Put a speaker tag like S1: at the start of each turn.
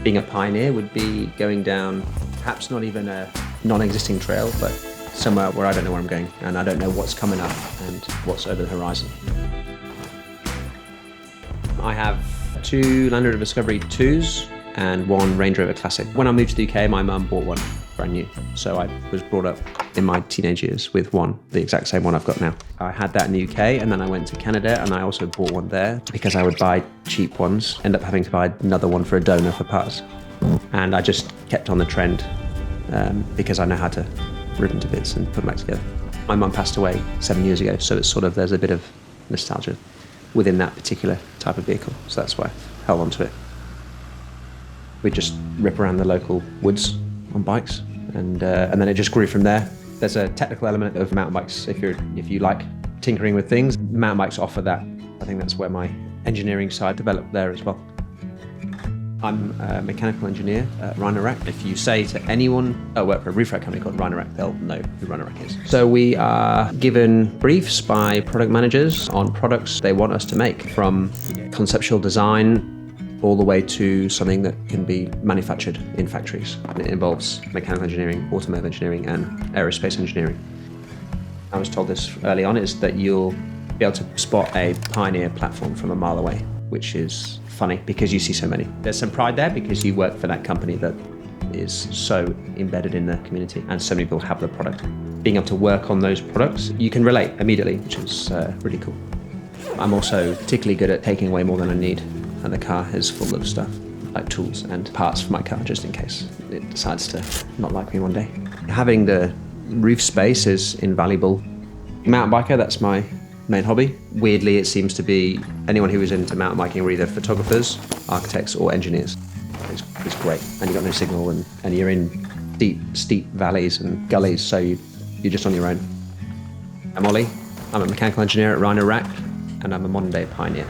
S1: Being a pioneer would be going down perhaps not even a non-existing trail, but somewhere where I don't know where I'm going and I don't know what's coming up and what's over the horizon. I have 2 Land Rover Discovery 2s and 1 Range Rover Classic. When I moved to the UK, my mum bought one brand new. So I was brought up in my teenage years with one, the exact same one I've got now. I had that in the UK and then I went to Canada and I also bought one there because I would buy cheap ones, end up having to buy another one for a donor for parts. And I just kept on the trend because I know how to rip them to bits and put them back together. My mum passed away 7 years ago, so it's sort of, there's a bit of nostalgia within that particular type of vehicle. So that's why I held on to it. We just rip around the local woods on bikes, and then it just grew from there. There's a technical element of mountain bikes. If you like tinkering with things, mountain bikes offer that. I think that's where my engineering side developed there as well. I'm a mechanical engineer at Rhino-Rack. If you say to anyone, I work for a roof rack company called Rhino-Rack, they'll know who Rhino-Rack is. So we are given briefs by product managers on products they want us to make, from conceptual design all the way to something that can be manufactured in factories. It involves mechanical engineering, automotive engineering, and aerospace engineering. I was told this early on, is that you'll be able to spot a pioneer platform from a mile away, which is funny because you see so many. There's some pride there because you work for that company that is so embedded in the community and so many people have the product. Being able to work on those products, you can relate immediately, which is really cool. I'm also particularly good at taking away more than I need, and the car is full of stuff, like tools and parts for my car, just in case it decides to not like me one day. Having the roof space is invaluable. Mountain biker, that's my main hobby. Weirdly, it seems to be anyone who is into mountain biking are either photographers, architects, or engineers. It's great, and you've got no signal, and you're in steep valleys and gullies, so you're just on your own. I'm Ollie. I'm a mechanical engineer at Rhino-Rack, and I'm a modern day pioneer.